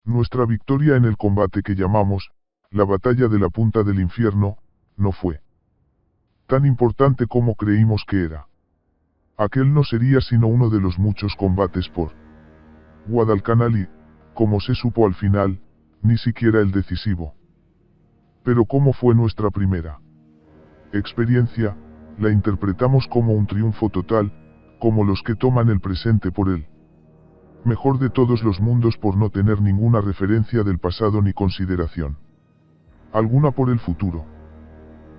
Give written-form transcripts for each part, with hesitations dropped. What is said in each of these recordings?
Nuestra victoria en el combate que llamamos, la batalla de la punta del infierno, no fue tan importante como creímos que era. Aquel no sería sino uno de los muchos combates por Guadalcanal y, como se supo al final, ni siquiera el decisivo. Pero ¿cómo fue nuestra primera experiencia? La interpretamos como un triunfo total, como los que toman el presente por él mejor de todos los mundos por no tener ninguna referencia del pasado ni consideración alguna por el futuro.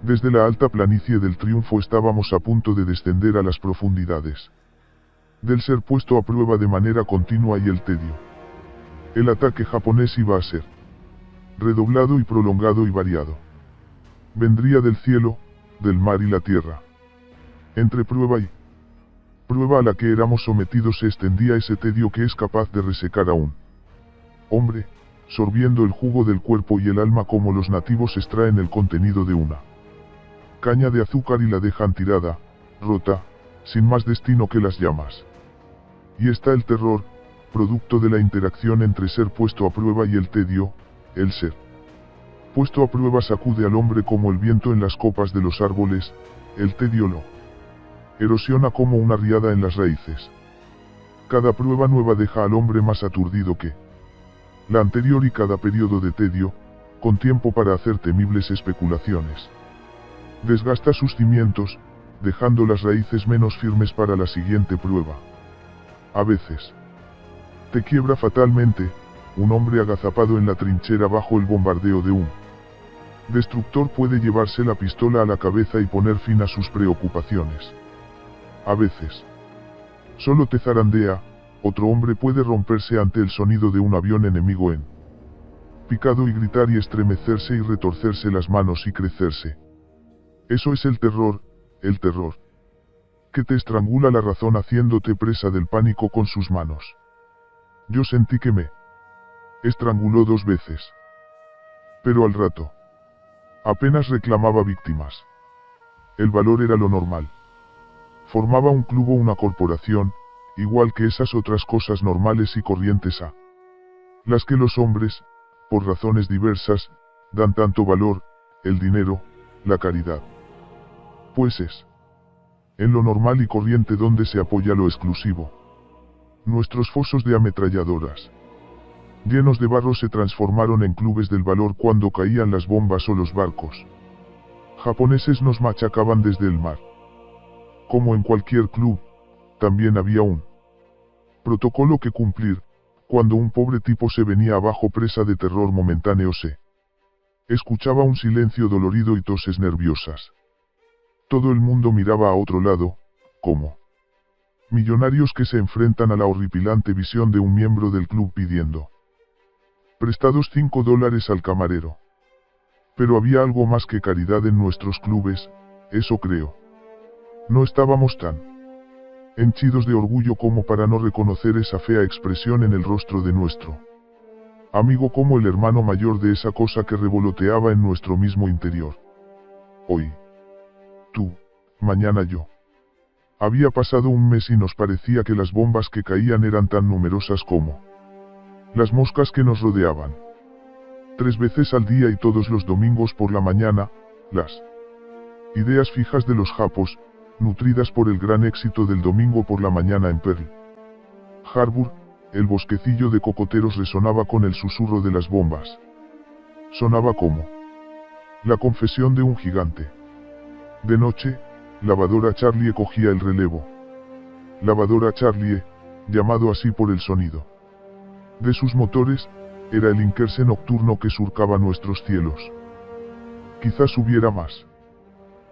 Desde la alta planicie del triunfo estábamos a punto de descender a las profundidades del ser puesto a prueba de manera continua y el tedio. El ataque japonés iba a ser redoblado y prolongado y variado. Vendría del cielo, del mar y la tierra. Entre prueba y prueba a la que éramos sometidos se extendía ese tedio que es capaz de resecar a un hombre, sorbiendo el jugo del cuerpo y el alma como los nativos extraen el contenido de una caña de azúcar y la dejan tirada, rota, sin más destino que las llamas. Y está el terror, producto de la interacción entre ser puesto a prueba y el tedio. El ser puesto a prueba sacude al hombre como el viento en las copas de los árboles, el tedio lo erosiona como una riada en las raíces. Cada prueba nueva deja al hombre más aturdido que la anterior y cada periodo de tedio, con tiempo para hacer temibles especulaciones, desgasta sus cimientos, dejando las raíces menos firmes para la siguiente prueba. A veces te quiebra fatalmente, un hombre agazapado en la trinchera bajo el bombardeo de un destructor puede llevarse la pistola a la cabeza y poner fin a sus preocupaciones. A veces solo te zarandea, otro hombre puede romperse ante el sonido de un avión enemigo en picado y gritar y estremecerse y retorcerse las manos y crecerse. Eso es el terror que te estrangula la razón haciéndote presa del pánico con sus manos. Yo sentí que me estranguló 2 veces. Pero al rato apenas reclamaba víctimas. El valor era lo normal. Formaba un club o una corporación, igual que esas otras cosas normales y corrientes a las que los hombres, por razones diversas, dan tanto valor, el dinero, la caridad. Pues es en lo normal y corriente donde se apoya lo exclusivo. Nuestros fosos de ametralladoras llenos de barro se transformaron en clubes del valor cuando caían las bombas o los barcos japoneses nos machacaban desde el mar. Como en cualquier club, también había un protocolo que cumplir, cuando un pobre tipo se venía abajo presa de terror momentáneo se escuchaba un silencio dolorido y toses nerviosas. Todo el mundo miraba a otro lado, como millonarios que se enfrentan a la horripilante visión de un miembro del club pidiendo prestados $5 al camarero. Pero había algo más que caridad en nuestros clubes, eso creo. No estábamos tan henchidos de orgullo como para no reconocer esa fea expresión en el rostro de nuestro amigo como el hermano mayor de esa cosa que revoloteaba en nuestro mismo interior. Hoy tú, mañana yo. Había pasado un mes y nos parecía que las bombas que caían eran tan numerosas como las moscas que nos rodeaban. 3 veces al día y todos los domingos por la mañana, las ideas fijas de los japos, nutridas por el gran éxito del domingo por la mañana en Pearl Harbor, el bosquecillo de cocoteros resonaba con el susurro de las bombas. Sonaba como la confesión de un gigante. De noche, Lavadora Charlie cogía el relevo. Lavadora Charlie, llamado así por el sonido de sus motores, era el Inkerse nocturno que surcaba nuestros cielos. Quizás hubiera más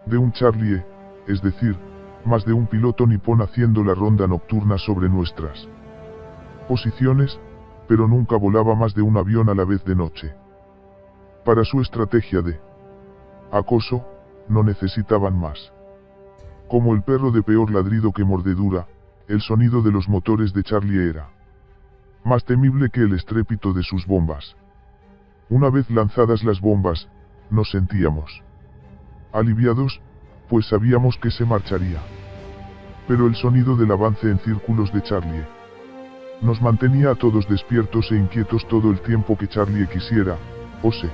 de un Charlie, es decir, más de un piloto nipón haciendo la ronda nocturna sobre nuestras posiciones, pero nunca volaba más de un avión a la vez de noche. Para su estrategia de acoso, no necesitaban más. Como el perro de peor ladrido que mordedura, el sonido de los motores de Charlie era más temible que el estrépito de sus bombas. Una vez lanzadas las bombas, nos sentíamos aliviados, pues sabíamos que se marcharía. Pero el sonido del avance en círculos de Charlie Nos mantenía a todos despiertos e inquietos todo el tiempo que Charlie quisiera, o se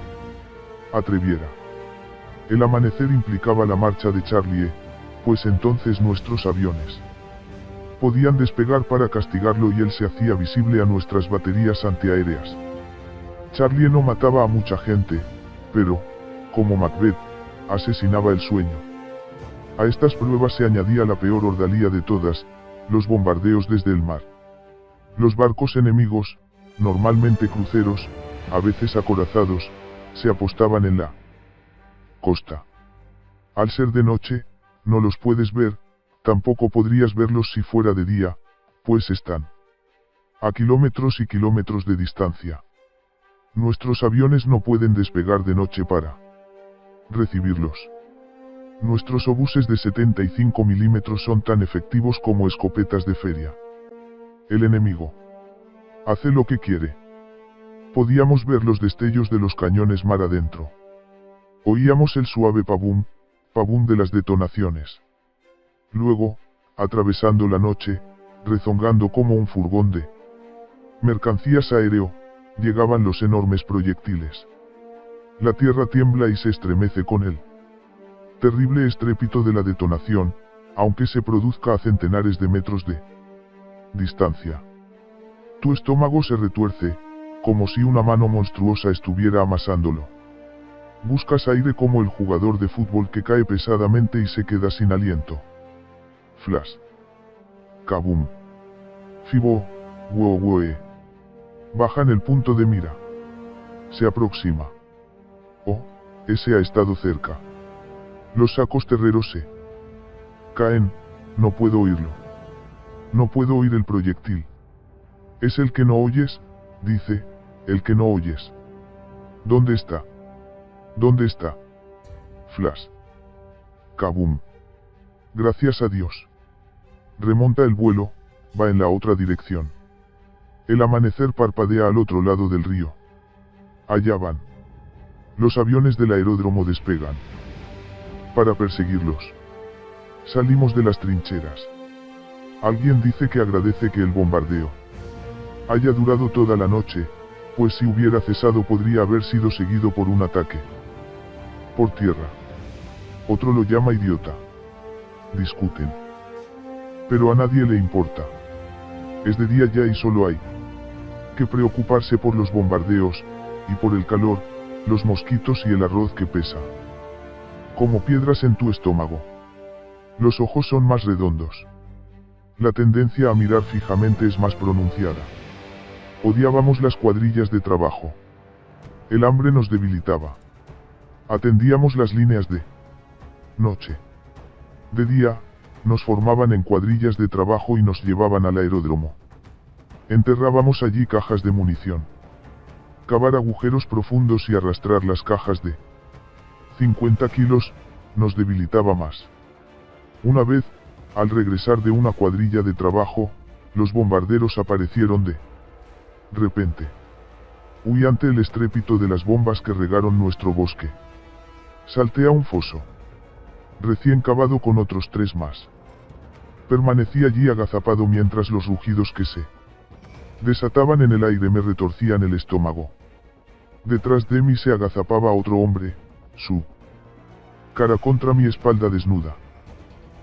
atreviera. El amanecer implicaba la marcha de Charlie, pues entonces nuestros aviones podían despegar para castigarlo y él se hacía visible a nuestras baterías antiaéreas. Charlie no mataba a mucha gente, pero, como Macbeth, asesinaba el sueño. A estas pruebas se añadía la peor ordalía de todas, los bombardeos desde el mar. Los barcos enemigos, normalmente cruceros, a veces acorazados, se apostaban en la costa. Al ser de noche, no los puedes ver, tampoco podrías verlos si fuera de día, pues están a kilómetros y kilómetros de distancia. Nuestros aviones no pueden despegar de noche para recibirlos. Nuestros obuses de 75 milímetros son tan efectivos como escopetas de feria. El enemigo hace lo que quiere. Podíamos ver los destellos de los cañones mar adentro. Oíamos el suave pabum, pabum de las detonaciones. Luego, atravesando la noche, rezongando como un furgón de mercancías aéreo, llegaban los enormes proyectiles. La tierra tiembla y se estremece con el terrible estrépito de la detonación, aunque se produzca a centenares de metros de distancia. Tu estómago se retuerce, como si una mano monstruosa estuviera amasándolo. Buscas aire como el jugador de fútbol que cae pesadamente y se queda sin aliento. Flash. Kabum. Fibo, woe. Bajan el punto de mira. Se aproxima. Oh, ese ha estado cerca. Los sacos terreros se caen, no puedo oírlo. No puedo oír el proyectil. Es el que no oyes, dice, el que no oyes. ¿Dónde está? ¿Dónde está? Flash. Kabum. Gracias a Dios. Remonta el vuelo, va en la otra dirección. El amanecer parpadea al otro lado del río. Allá van. Los aviones del aeródromo despegan. Para perseguirlos. Salimos de las trincheras. Alguien dice que agradece que el bombardeo haya durado toda la noche, pues si hubiera cesado podría haber sido seguido por un ataque por tierra. Otro lo llama idiota. Discuten. Pero a nadie le importa. Es de día ya y solo hay que preocuparse por los bombardeos, y por el calor, los mosquitos y el arroz que pesa como piedras en tu estómago. Los ojos son más redondos. La tendencia a mirar fijamente es más pronunciada. Odiábamos las cuadrillas de trabajo. El hambre nos debilitaba. Atendíamos las líneas de noche. De día, nos formaban en cuadrillas de trabajo y nos llevaban al aeródromo. Enterrábamos allí cajas de munición. Cavar agujeros profundos y arrastrar las cajas de 50 kilos, nos debilitaba más. Una vez, al regresar de una cuadrilla de trabajo, los bombarderos aparecieron de repente. Huí ante el estrépito de las bombas que regaron nuestro bosque. Salté a un foso recién cavado con otros 3 más. Permanecí allí agazapado mientras los rugidos que se desataban en el aire me retorcían el estómago. Detrás de mí se agazapaba otro hombre, su cara contra mi espalda desnuda.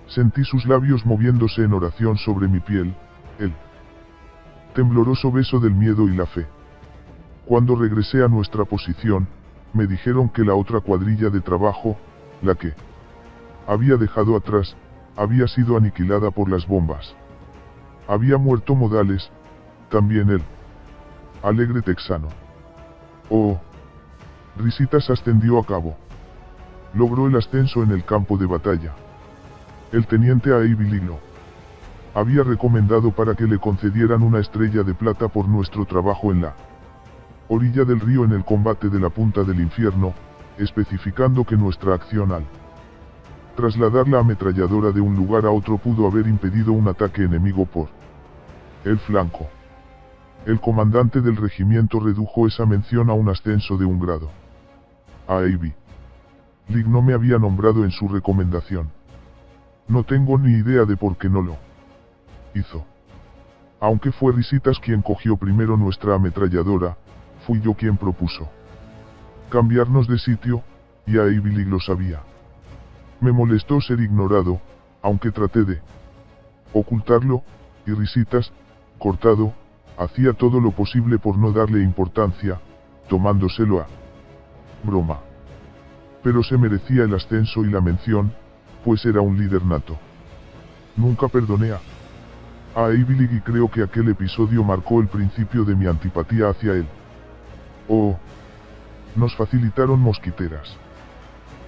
Sentí sus labios moviéndose en oración sobre mi piel, el tembloroso beso del miedo y la fe. Cuando regresé a nuestra posición, me dijeron que la otra cuadrilla de trabajo, la que había dejado atrás, había sido aniquilada por las bombas. Había muerto Modales, también él. Alegre texano. Oh. Risitas ascendió a cabo. Logró el ascenso en el campo de batalla. El teniente Aivilino había recomendado para que le concedieran una estrella de plata por nuestro trabajo en la orilla del río en el combate de la punta del infierno, especificando que nuestra acción al trasladar la ametralladora de un lugar a otro pudo haber impedido un ataque enemigo por el flanco. El comandante del regimiento redujo esa mención a un ascenso de 1 grado. A Ivy Lig no me había nombrado en su recomendación. No tengo ni idea de por qué no lo hizo. Aunque fue Risitas quien cogió primero nuestra ametralladora, fui yo quien propuso cambiarnos de sitio, y a Billy lo sabía. Me molestó ser ignorado, aunque traté de ocultarlo, y Risitas, cortado, hacía todo lo posible por no darle importancia, tomándoselo a broma. Pero se merecía el ascenso y la mención, pues era un líder nato. Nunca perdoné a Billy y creo que aquel episodio marcó el principio de mi antipatía hacia él. Oh. Nos facilitaron mosquiteras.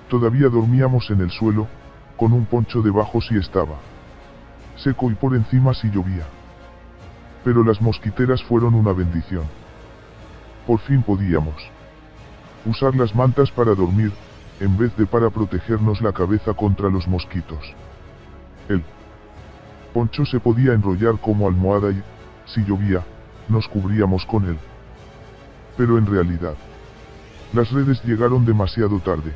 Todavía dormíamos en el suelo, con un poncho debajo si estaba seco y por encima si llovía. Pero las mosquiteras fueron una bendición. Por fin podíamos usar las mantas para dormir, en vez de para protegernos la cabeza contra los mosquitos. El poncho se podía enrollar como almohada y, si llovía, nos cubríamos con él. Pero en realidad, las redes llegaron demasiado tarde.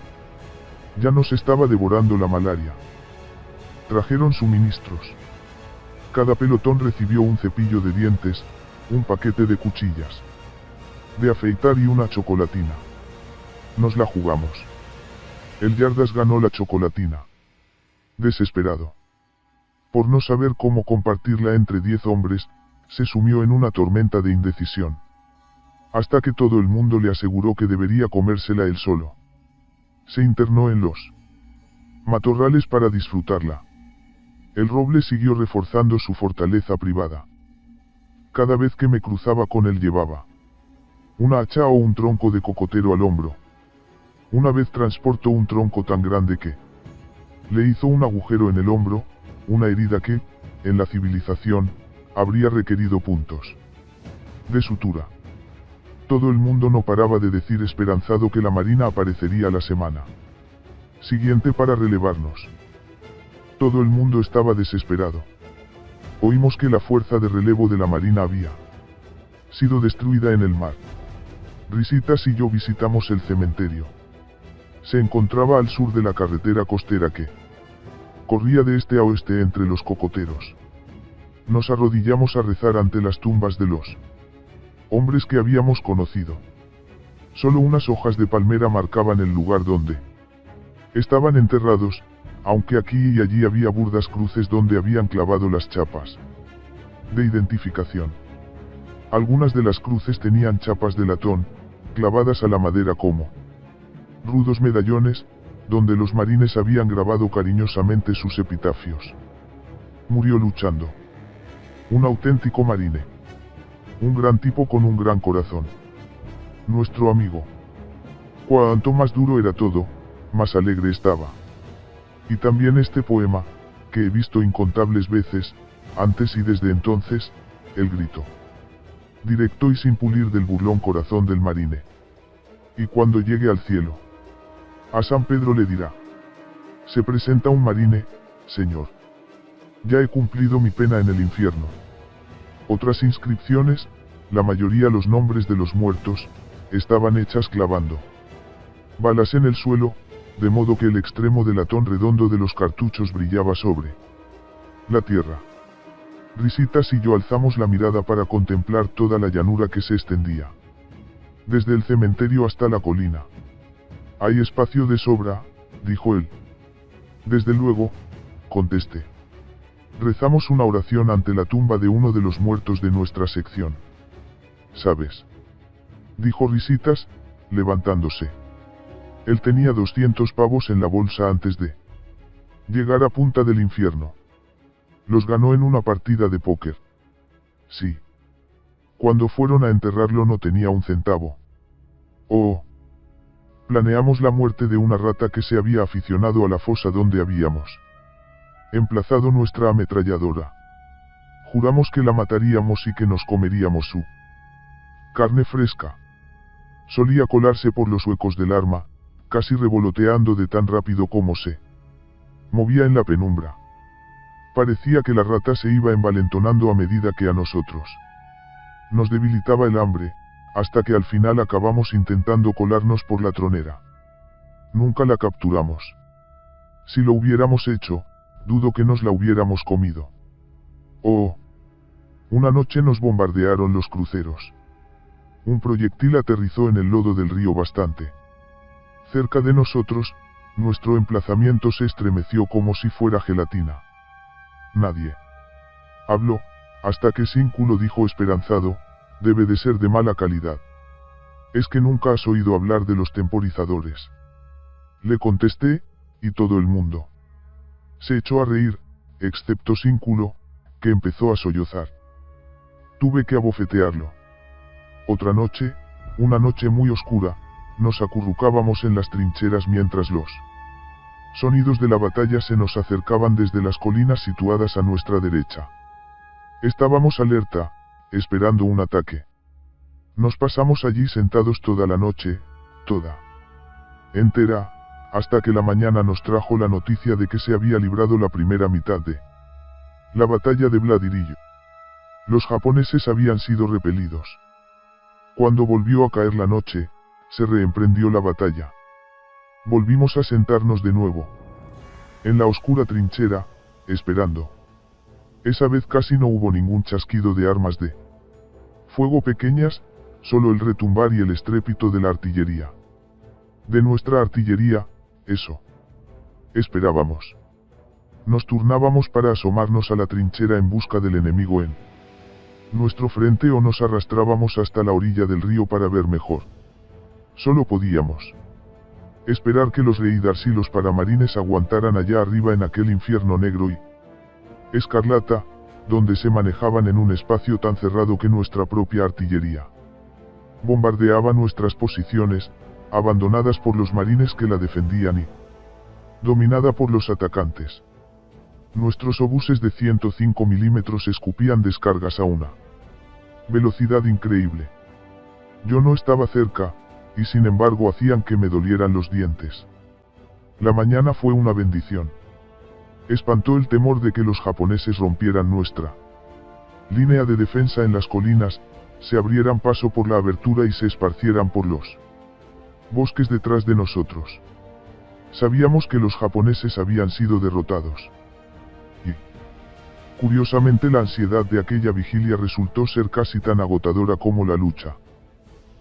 Ya nos estaba devorando la malaria. Trajeron suministros. Cada pelotón recibió un cepillo de dientes, un paquete de cuchillas de afeitar y una chocolatina. Nos la jugamos. El Yardas ganó la chocolatina. Desesperado por no saber cómo compartirla entre 10 hombres, se sumió en una tormenta de indecisión. Hasta que todo el mundo le aseguró que debería comérsela él solo. Se internó en los matorrales para disfrutarla. El roble siguió reforzando su fortaleza privada. Cada vez que me cruzaba con él llevaba una hacha o un tronco de cocotero al hombro. Una vez transportó un tronco tan grande que le hizo un agujero en el hombro, una herida que, en la civilización, habría requerido puntos de sutura. Todo el mundo no paraba de decir esperanzado que la Marina aparecería la semana siguiente para relevarnos. Todo el mundo estaba desesperado. Oímos que la fuerza de relevo de la Marina había sido destruida en el mar. Risitas y yo visitamos el cementerio. Se encontraba al sur de la carretera costera que corría de este a oeste entre los cocoteros. Nos arrodillamos a rezar ante las tumbas de los hombres que habíamos conocido. Solo unas hojas de palmera marcaban el lugar donde estaban enterrados, aunque aquí y allí había burdas cruces donde habían clavado las chapas de identificación. Algunas de las cruces tenían chapas de latón, clavadas a la madera como rudos medallones, donde los marines habían grabado cariñosamente sus epitafios. Murió luchando. Un auténtico marine. Un gran tipo con un gran corazón. Nuestro amigo. Cuanto más duro era todo, más alegre estaba. Y también este poema, que he visto incontables veces, antes y desde entonces, el grito directo y sin pulir del burlón corazón del marine. Y cuando llegue al cielo, a San Pedro le dirá: se presenta un marine, señor. Ya he cumplido mi pena en el infierno. Otras inscripciones, la mayoría los nombres de los muertos, estaban hechas clavando balas en el suelo, de modo que el extremo del latón redondo de los cartuchos brillaba sobre la tierra. Risitas y yo alzamos la mirada para contemplar toda la llanura que se extendía desde el cementerio hasta la colina. Hay espacio de sobra, dijo él. Desde luego, contesté. Rezamos una oración ante la tumba de uno de los muertos de nuestra sección. ¿Sabes?, dijo Risitas, levantándose. Él tenía 200 pavos en la bolsa antes de llegar a punta del infierno. Los ganó en una partida de póker. Sí. Cuando fueron a enterrarlo no tenía un centavo. Oh. Planeamos la muerte de una rata que se había aficionado a la fosa donde habíamos emplazado nuestra ametralladora. Juramos que la mataríamos y que nos comeríamos su carne fresca. Solía colarse por los huecos del arma, casi revoloteando de tan rápido como se movía en la penumbra. Parecía que la rata se iba envalentonando a medida que a nosotros nos debilitaba el hambre, hasta que al final acabamos intentando colarnos por la tronera. Nunca la capturamos. Si lo hubiéramos hecho, dudo que nos la hubiéramos comido. Oh. Una noche nos bombardearon los cruceros. Un proyectil aterrizó en el lodo del río bastante cerca de nosotros, nuestro emplazamiento se estremeció como si fuera gelatina. Nadie habló, hasta que Sínculo dijo esperanzado, debe de ser de mala calidad. ¿Es que nunca has oído hablar de los temporizadores? Le contesté, y todo el mundo se echó a reír, excepto Sínculo, que empezó a sollozar. Tuve que abofetearlo. Otra noche, una noche muy oscura, nos acurrucábamos en las trincheras mientras los sonidos de la batalla se nos acercaban desde las colinas situadas a nuestra derecha. Estábamos alerta, esperando un ataque. Nos pasamos allí sentados toda la noche, toda entera, hasta que la mañana nos trajo la noticia de que se había librado la primera mitad de la batalla de Vladirillo. Los japoneses habían sido repelidos. Cuando volvió a caer la noche, se reemprendió la batalla. Volvimos a sentarnos de nuevo en la oscura trinchera, esperando. Esa vez casi no hubo ningún chasquido de armas de fuego pequeñas, solo el retumbar y el estrépito de la artillería. De nuestra artillería, eso esperábamos. Nos turnábamos para asomarnos a la trinchera en busca del enemigo en nuestro frente o nos arrastrábamos hasta la orilla del río para ver mejor. Solo podíamos esperar que los Raiders y los paramarines aguantaran allá arriba en aquel infierno negro y escarlata, donde se manejaban en un espacio tan cerrado que nuestra propia artillería bombardeaba nuestras posiciones, abandonadas por los marines que la defendían y dominada por los atacantes. Nuestros obuses de 105 milímetros escupían descargas a una velocidad increíble. Yo no estaba cerca, y sin embargo hacían que me dolieran los dientes. La mañana fue una bendición. Espantó el temor de que los japoneses rompieran nuestra línea de defensa en las colinas, se abrieran paso por la abertura y se esparcieran por los bosques detrás de nosotros. Sabíamos que los japoneses habían sido derrotados. Y, curiosamente, la ansiedad de aquella vigilia resultó ser casi tan agotadora como la lucha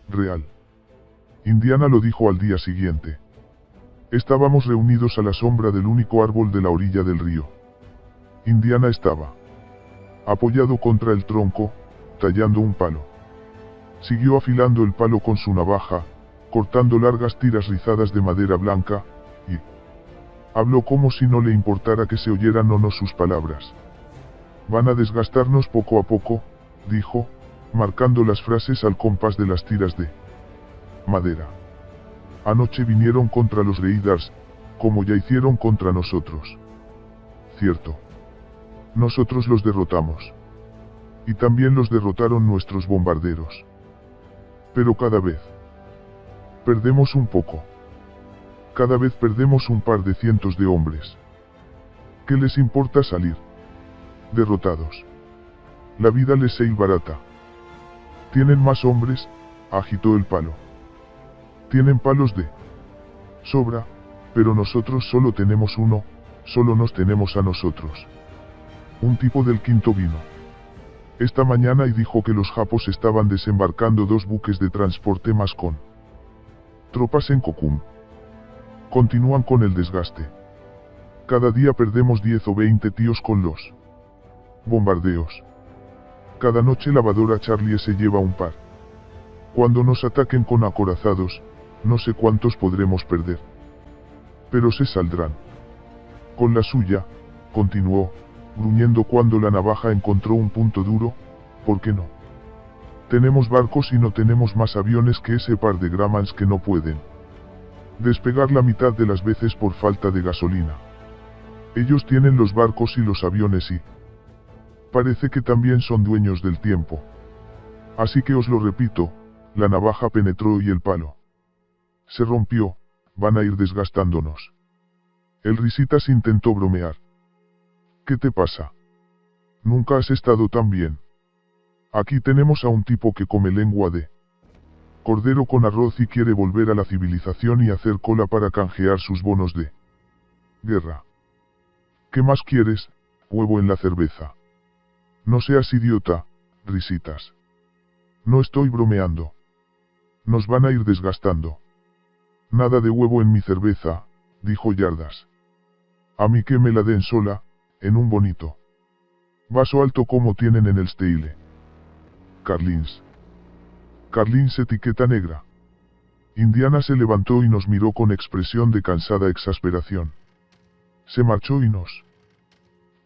real. Indiana lo dijo al día siguiente. Estábamos reunidos a la sombra del único árbol de la orilla del río. Indiana estaba apoyado contra el tronco, tallando un palo. Siguió afilando el palo con su navaja, cortando largas tiras rizadas de madera blanca, y habló como si no le importara que se oyeran o no sus palabras. Van a desgastarnos poco a poco, dijo, marcando las frases al compás de las tiras de madera. Anoche vinieron contra los Raiders, como ya hicieron contra nosotros. Cierto. Nosotros los derrotamos. Y también los derrotaron nuestros bombarderos. Pero cada vez perdemos un poco. Cada vez perdemos un par de cientos de hombres. ¿Qué les importa salir derrotados? La vida les es barata. Tienen más hombres, agitó el palo. Tienen palos de sobra, pero nosotros solo tenemos uno, solo nos tenemos a nosotros. Un tipo del quinto vino esta mañana y dijo que los japos estaban desembarcando 2 buques de transporte más con tropas en Kokun. Continúan con el desgaste. Cada día perdemos 10 o 20 tíos con los bombardeos. Cada noche lavadora Charlie se lleva un par. Cuando nos ataquen con acorazados, no sé cuántos podremos perder. Pero se saldrán. Con la suya, continuó, gruñendo cuando la navaja encontró un punto duro, ¿por qué no? Tenemos barcos y no tenemos más aviones que ese par de Grummans que no pueden despegar la mitad de las veces por falta de gasolina. Ellos tienen los barcos y los aviones y parece que también son dueños del tiempo. Así que os lo repito, la navaja penetró y el palo se rompió, van a ir desgastándonos. El Risitas intentó bromear. ¿Qué te pasa? Nunca has estado tan bien. Aquí tenemos a un tipo que come lengua de cordero con arroz y quiere volver a la civilización y hacer cola para canjear sus bonos de guerra. ¿Qué más quieres? Huevo en la cerveza. No seas idiota, Risitas. No estoy bromeando. Nos van a ir desgastando. Nada de huevo en mi cerveza, dijo Yardas. A mí que me la den sola, en un bonito vaso alto como tienen en el Steile. Carlins. Carlins etiqueta negra. Indiana se levantó y nos miró con expresión de cansada exasperación. Se marchó y nos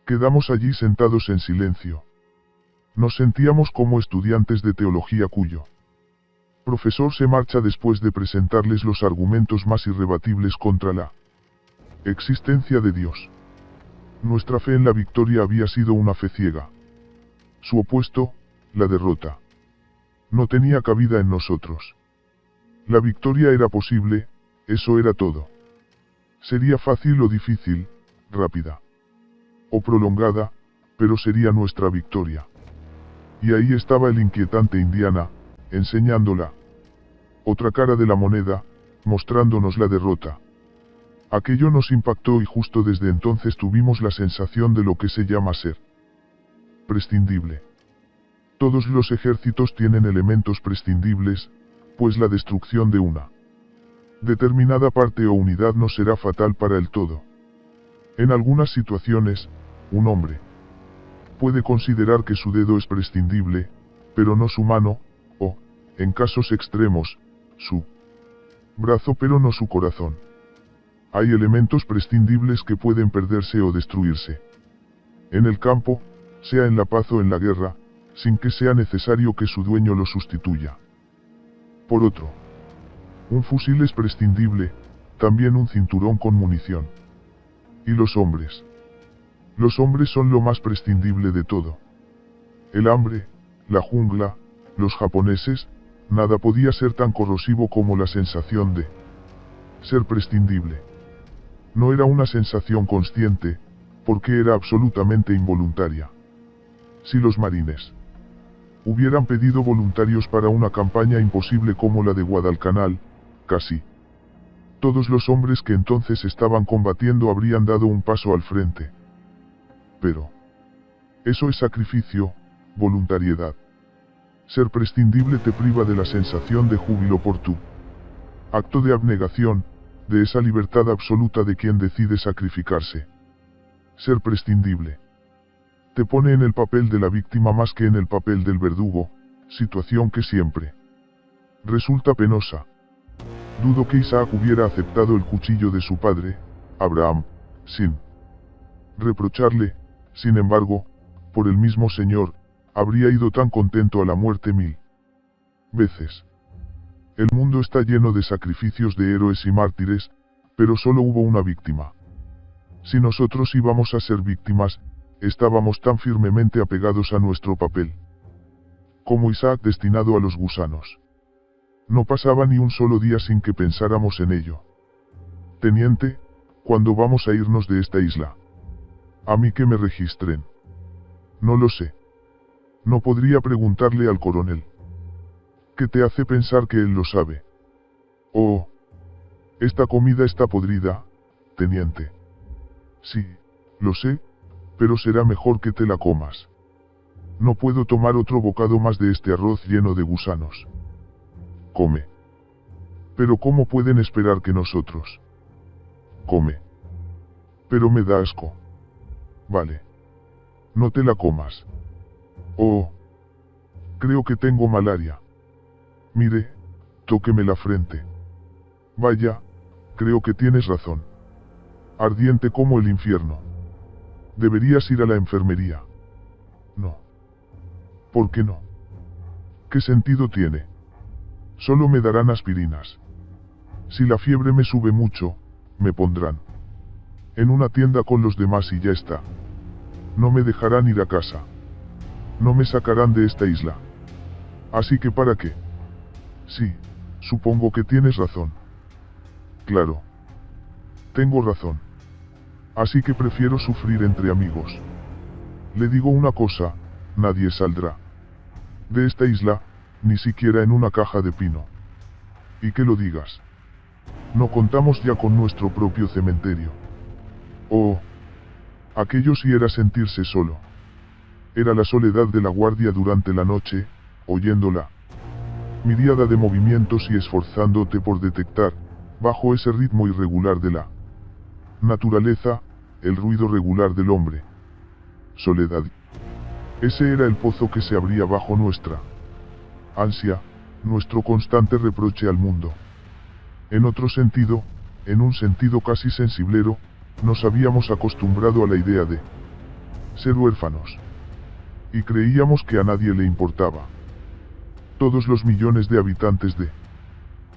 quedamos allí sentados en silencio. Nos sentíamos como estudiantes de teología cuyo profesor se marcha después de presentarles los argumentos más irrebatibles contra la existencia de Dios. Nuestra fe en la victoria había sido una fe ciega. Su opuesto, la derrota, no tenía cabida en nosotros. La victoria era posible, eso era todo. Sería fácil o difícil, rápida o prolongada, pero sería nuestra victoria. Y ahí estaba el inquietante Indiana, enseñándola otra cara de la moneda, mostrándonos la derrota. Aquello nos impactó y justo desde entonces tuvimos la sensación de lo que se llama ser prescindible. Todos los ejércitos tienen elementos prescindibles, pues la destrucción de una determinada parte o unidad no será fatal para el todo. En algunas situaciones, un hombre puede considerar que su dedo es prescindible, pero no su mano, o, en casos extremos, su brazo pero no su corazón. Hay elementos prescindibles que pueden perderse o destruirse en el campo, sea en la paz o en la guerra, sin que sea necesario que su dueño lo sustituya por otro. Un fusil es prescindible, también un cinturón con munición. ¿Y los hombres? Los hombres son lo más prescindible de todo. El hambre, la jungla, los japoneses, nada podía ser tan corrosivo como la sensación de ser prescindible. No era una sensación consciente, porque era absolutamente involuntaria. Si los marines hubieran pedido voluntarios para una campaña imposible como la de Guadalcanal, casi todos los hombres que entonces estaban combatiendo habrían dado un paso al frente. Pero eso es sacrificio, voluntariedad. Ser prescindible te priva de la sensación de júbilo por tu acto de abnegación, de esa libertad absoluta de quien decide sacrificarse. Ser prescindible te pone en el papel de la víctima más que en el papel del verdugo, situación que siempre resulta penosa. Dudo que Isaac hubiera aceptado el cuchillo de su padre, Abraham, sin reprocharle, sin embargo, por el mismo Señor, habría ido tan contento a la muerte 1000 veces. El mundo está lleno de sacrificios de héroes y mártires, pero solo hubo una víctima. Si nosotros íbamos a ser víctimas, estábamos tan firmemente apegados a nuestro papel como Isaac destinado a los gusanos. No pasaba ni un solo día sin que pensáramos en ello. Teniente, ¿cuándo vamos a irnos de esta isla? A mí que me registren. No lo sé. No podría preguntarle al coronel. ¿Qué te hace pensar que él lo sabe? Oh. Esta comida está podrida, teniente. Sí, lo sé, pero será mejor que te la comas. No puedo tomar otro bocado más de este arroz lleno de gusanos. Come. Pero ¿cómo pueden esperar que nosotros? Come. Pero me da asco. Vale. No te la comas. Oh. Creo que tengo malaria. Mire, tóqueme la frente. Vaya, creo que tienes razón. Ardiente como el infierno. Deberías ir a la enfermería. No. ¿Por qué no? ¿Qué sentido tiene? Solo me darán aspirinas. Si la fiebre me sube mucho, me pondrán en una tienda con los demás y ya está. No me dejarán ir a casa. No me sacarán de esta isla. Así que ¿para qué? Sí, supongo que tienes razón. Claro. Tengo razón. Así que prefiero sufrir entre amigos. Le digo una cosa, nadie saldrá de esta isla, ni siquiera en una caja de pino. Y que lo digas. No contamos ya con nuestro propio cementerio. Oh. Aquello sí era sentirse solo. Era la soledad de la guardia durante la noche, oyéndola miríada de movimientos y esforzándote por detectar, bajo ese ritmo irregular de la naturaleza, el ruido regular del hombre. Soledad. Ese era el pozo que se abría bajo nuestra ansia, nuestro constante reproche al mundo. En otro sentido, en un sentido casi sensiblero, nos habíamos acostumbrado a la idea de ser huérfanos. Y creíamos que a nadie le importaba. Todos los millones de habitantes de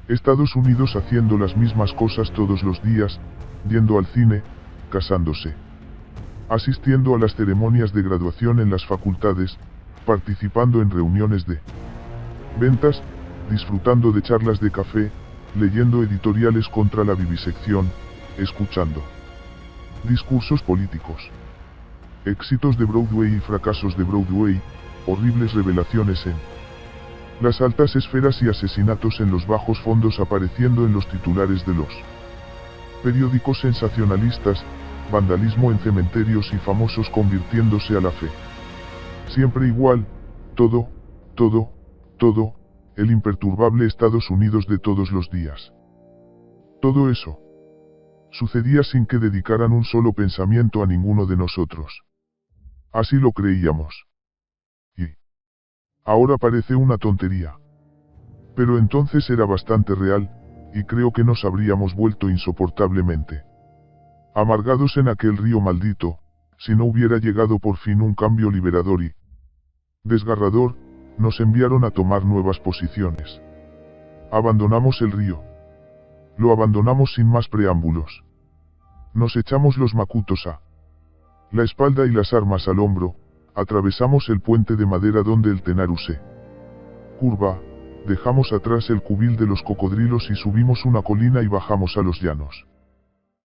Estados Unidos haciendo las mismas cosas todos los días, yendo al cine, casándose, asistiendo a las ceremonias de graduación en las facultades, participando en reuniones de ventas, disfrutando de charlas de café, leyendo editoriales contra la vivisección, escuchando discursos políticos, éxitos de Broadway y fracasos de Broadway, horribles revelaciones en las altas esferas y asesinatos en los bajos fondos apareciendo en los titulares de los periódicos sensacionalistas, vandalismo en cementerios y famosos convirtiéndose a la fe. Siempre igual, todo, el imperturbable Estados Unidos de todos los días. Todo eso sucedía sin que dedicaran un solo pensamiento a ninguno de nosotros. Así lo creíamos. Y ahora parece una tontería. Pero entonces era bastante real, y creo que nos habríamos vuelto insoportablemente amargados en aquel río maldito, si no hubiera llegado por fin un cambio liberador y desgarrador. Nos enviaron a tomar nuevas posiciones. Abandonamos el río. Lo abandonamos sin más preámbulos. Nos echamos los macutos a la espalda y las armas al hombro, atravesamos el puente de madera donde el Tenaru se curva, dejamos atrás el cubil de los cocodrilos y subimos una colina y bajamos a los llanos.